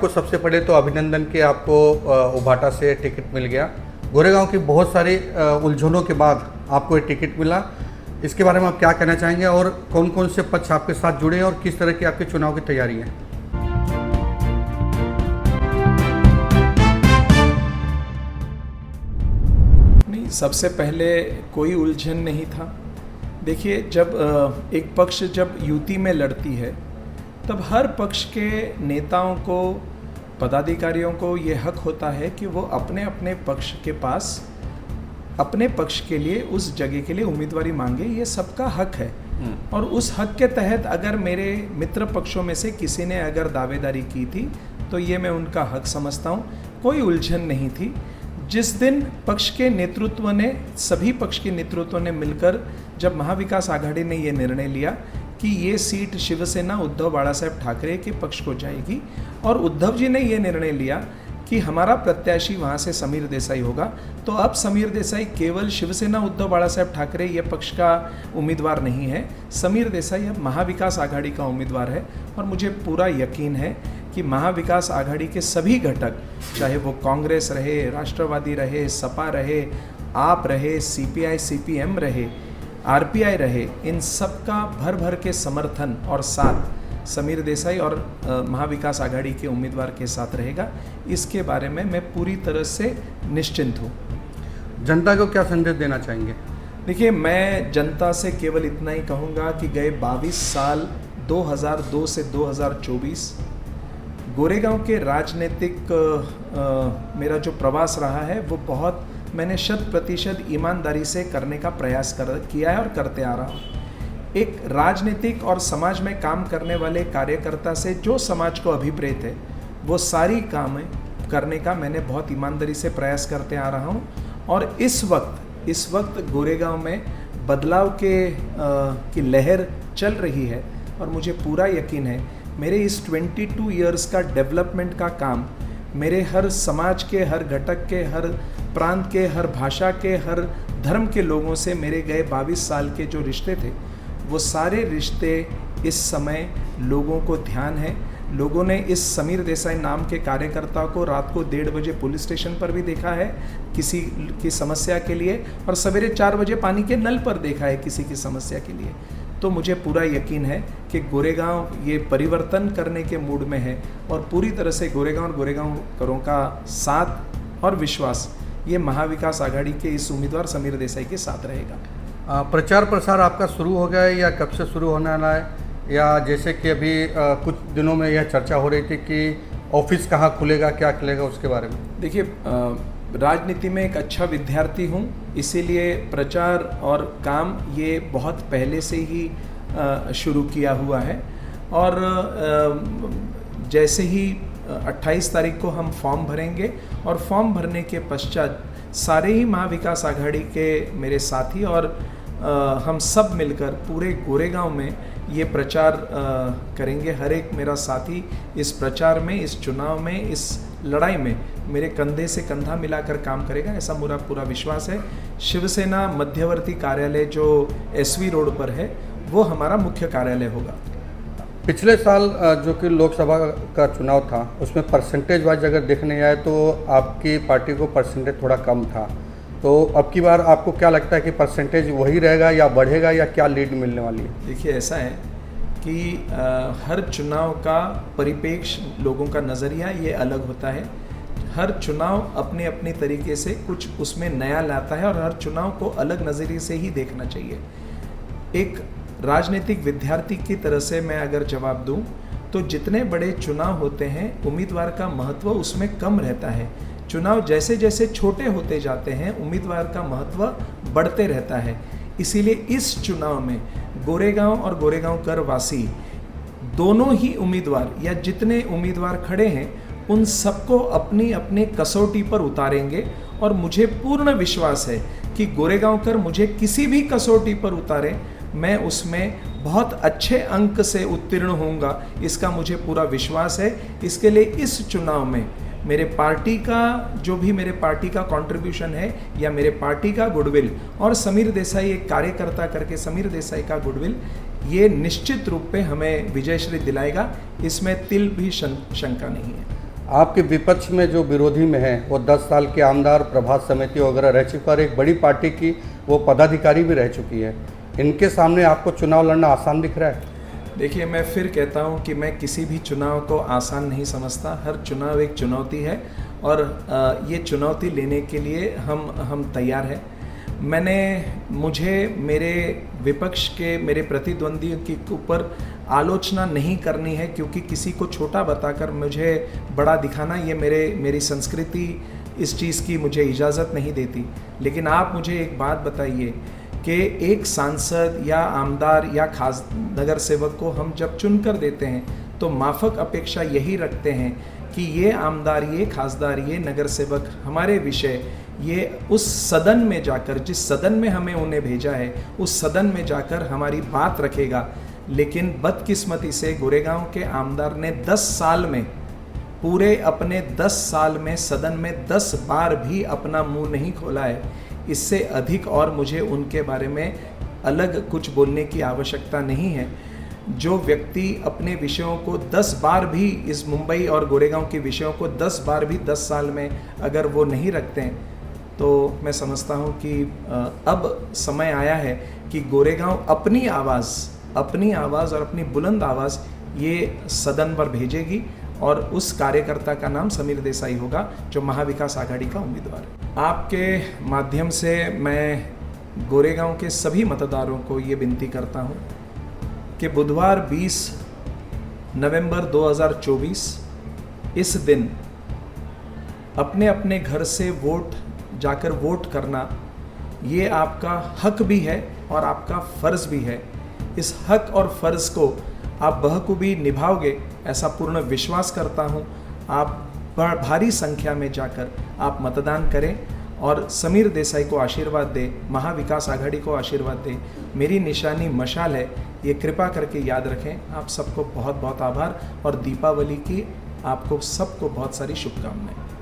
को सबसे पहले तो अभिनंदन कि आपको उभाटा से टिकट मिल गया। गोरेगांव की बहुत सारी उलझनों के बाद आपको ये टिकट मिला, इसके बारे में आप क्या कहना चाहेंगे और कौन कौन से पक्ष आपके साथ जुड़े हैं और किस तरह की आपके चुनाव की तैयारी है? नहीं, सबसे पहले कोई उलझन नहीं था। देखिए, जब एक पक्ष जब युति में लड़ती है तब हर पक्ष के नेताओं को, पदाधिकारियों को ये हक होता है कि वो अपने अपने पक्ष के पास अपने पक्ष के लिए उस जगह के लिए उम्मीदवारी मांगे। ये सबका हक है और उस हक के तहत अगर मेरे मित्र पक्षों में से किसी ने अगर दावेदारी की थी तो ये मैं उनका हक समझता हूँ। कोई उलझन नहीं थी। जिस दिन पक्ष के नेतृत्व ने, सभी पक्ष के नेतृत्व ने मिलकर जब महाविकास आघाड़ी ने ये निर्णय लिया कि ये सीट शिवसेना उद्धव बाला साहेब ठाकरे के पक्ष को जाएगी और उद्धव जी ने ये निर्णय लिया कि हमारा प्रत्याशी वहाँ से समीर देसाई होगा, तो अब समीर देसाई केवल शिवसेना उद्धव बाला साहेब ठाकरे ये पक्ष का उम्मीदवार नहीं है, समीर देसाई अब महाविकास आघाड़ी का उम्मीदवार है। और मुझे पूरा यकीन है कि महाविकास आघाड़ी के सभी घटक, चाहे वो कांग्रेस रहे, राष्ट्रवादी रहे, सपा रहे, आप रहे, सीपीआई सीपीएम रहे, आरपीआई रहे, इन सब का भर भर के समर्थन और साथ समीर देसाई और महाविकास आघाड़ी के उम्मीदवार के साथ रहेगा। इसके बारे में मैं पूरी तरह से निश्चिंत हूँ। जनता को क्या संदेश देना चाहेंगे? देखिए, मैं जनता से केवल इतना ही कहूँगा कि गए 22 साल 2002 से 2024 गोरेगांव के राजनीतिक मेरा जो प्रवास रहा है वो बहुत मैंने 100% ईमानदारी से करने का प्रयास किया है और करते आ रहा हूँ। एक राजनीतिक और समाज में काम करने वाले कार्यकर्ता से जो समाज को अभिप्रेत है वो सारी काम करने का मैंने बहुत ईमानदारी से प्रयास करते आ रहा हूँ। और इस वक्त गोरेगांव में बदलाव की लहर चल रही है और मुझे पूरा यकीन है मेरे इस 22 इयर्स का डेवलपमेंट का काम मेरे हर समाज के, हर घटक के, हर प्रांत के, हर भाषा के, हर धर्म के लोगों से मेरे गए 22 साल के जो रिश्ते थे वो सारे रिश्ते इस समय लोगों को ध्यान है। लोगों ने इस समीर देसाई नाम के कार्यकर्ता को रात को 1:30 बजे पुलिस स्टेशन पर भी देखा है किसी की समस्या के लिए, और सवेरे 4 बजे पानी के नल पर देखा है किसी की समस्या के लिए। तो मुझे पूरा यकीन है कि गोरेगांव ये परिवर्तन करने के मूड में है और पूरी तरह से गोरेगांव और गोरेगांवकरों का साथ और विश्वास ये महाविकास आघाड़ी के इस उम्मीदवार समीर देसाई के साथ रहेगा। प्रचार प्रसार आपका शुरू हो गया है या कब से शुरू होने वाला है? या जैसे कि अभी कुछ दिनों में यह चर्चा हो रही थी कि ऑफिस कहाँ खुलेगा, क्या खुलेगा, उसके बारे में? देखिए, राजनीति में एक अच्छा विद्यार्थी हूँ, इसीलिए प्रचार और काम ये बहुत पहले से ही शुरू किया हुआ है। और जैसे ही 28 तारीख को हम फॉर्म भरेंगे और फॉर्म भरने के पश्चात सारे ही महाविकास आघाड़ी के मेरे साथी और हम सब मिलकर पूरे गोरेगांव में ये प्रचार करेंगे। हर एक मेरा साथी इस प्रचार में, इस चुनाव में, इस लड़ाई में मेरे कंधे से कंधा मिलाकर काम करेगा, ऐसा मेरा पूरा विश्वास है। शिवसेना मध्यवर्ती कार्यालय जो एसवी रोड पर है वो हमारा मुख्य कार्यालय होगा। पिछले साल जो कि लोकसभा का चुनाव था उसमें परसेंटेज वाइज अगर देखने आए तो आपकी पार्टी को परसेंटेज थोड़ा कम था, तो अब की बार आपको क्या लगता है कि परसेंटेज वही रहेगा या बढ़ेगा या क्या लीड मिलने वाली है? देखिए, ऐसा है कि हर चुनाव का परिप्रेक्ष्य, लोगों का नज़रिया ये अलग होता है। हर चुनाव अपने अपने तरीके से कुछ उसमें नया लाता है और हर चुनाव को अलग नज़रिए से ही देखना चाहिए। एक राजनीतिक विद्यार्थी की तरह से मैं अगर जवाब दूं तो जितने बड़े चुनाव होते हैं उम्मीदवार का महत्व उसमें कम रहता है। चुनाव जैसे जैसे छोटे होते जाते हैं उम्मीदवार का महत्व बढ़ते रहता है। इसीलिए इस चुनाव में गोरेगांव और गोरेगांवकर वासी दोनों ही उम्मीदवार या जितने उम्मीदवार खड़े हैं उन सबको अपनी अपनी कसौटी पर उतारेंगे और मुझे पूर्ण विश्वास है कि गोरेगांवकर मुझे किसी भी कसौटी पर उतारे मैं उसमें बहुत अच्छे अंक से उत्तीर्ण होऊंगा, इसका मुझे पूरा विश्वास है। इसके लिए इस चुनाव में मेरे पार्टी का जो भी मेरे पार्टी का कंट्रीब्यूशन है या मेरे पार्टी का गुडविल और समीर देसाई एक कार्यकर्ता करके समीर देसाई का गुडविल ये निश्चित रूप पे हमें विजयश्री दिलाएगा, इसमें तिल भी शंका नहीं है। आपके विपक्ष में जो विरोधी में है वो 10 साल के आमदार, प्रभात समिति वगैरह रह चुका और एक बड़ी पार्टी की वो पदाधिकारी भी रह चुकी है। इनके सामने आपको चुनाव लड़ना आसान दिख रहा है? देखिए, मैं फिर कहता हूं कि मैं किसी भी चुनाव को आसान नहीं समझता। हर चुनाव एक चुनौती है और ये चुनौती लेने के लिए हम तैयार हैं। मुझे मेरे विपक्ष के, मेरे प्रतिद्वंदियों के ऊपर आलोचना नहीं करनी है, क्योंकि किसी को छोटा बताकर मुझे बड़ा दिखाना, ये मेरी संस्कृति इस चीज़ की मुझे इजाज़त नहीं देती। लेकिन आप मुझे एक बात बताइए कि एक सांसद या आमदार या खास नगर सेवक को हम जब चुनकर देते हैं तो माफक अपेक्षा यही रखते हैं कि ये आमदार, ये खासदार, ये नगर सेवक हमारे विषय, ये उस सदन में जाकर, जिस सदन में हमें उन्हें भेजा है, उस सदन में जाकर हमारी बात रखेगा। लेकिन बदकिस्मती से गोरेगांव के आमदार ने 10 साल में, पूरे अपने 10 साल में सदन में 10 बार भी अपना मुंह नहीं खोला है। इससे अधिक और मुझे उनके बारे में अलग कुछ बोलने की आवश्यकता नहीं है। जो व्यक्ति अपने विषयों को 10 बार भी, इस मुंबई और गोरेगांव के विषयों को 10 बार भी 10 साल में अगर वो नहीं रखते हैं, तो मैं समझता हूँ कि अब समय आया है कि गोरेगांव अपनी आवाज़ और अपनी बुलंद आवाज़ ये सदन पर भेजेगी और उस कार्यकर्ता का नाम समीर देसाई होगा, जो महाविकास आघाड़ी का उम्मीदवार है। आपके माध्यम से मैं गोरेगांव के सभी मतदारों को ये विनती करता हूँ कि बुधवार 20 नवंबर 2024 इस दिन अपने अपने घर से जाकर वोट करना, ये आपका हक भी है और आपका फ़र्ज़ भी है। इस हक और फ़र्ज़ को आप बखूबी निभाओगे, ऐसा पूर्ण विश्वास करता हूँ। आप भारी संख्या में जाकर आप मतदान करें और समीर देसाई को आशीर्वाद दे, महाविकास आघाड़ी को आशीर्वाद दे। मेरी निशानी मशाल है, ये कृपा करके याद रखें। आप सबको बहुत बहुत आभार और दीपावली की आपको सबको बहुत सारी शुभकामनाएं।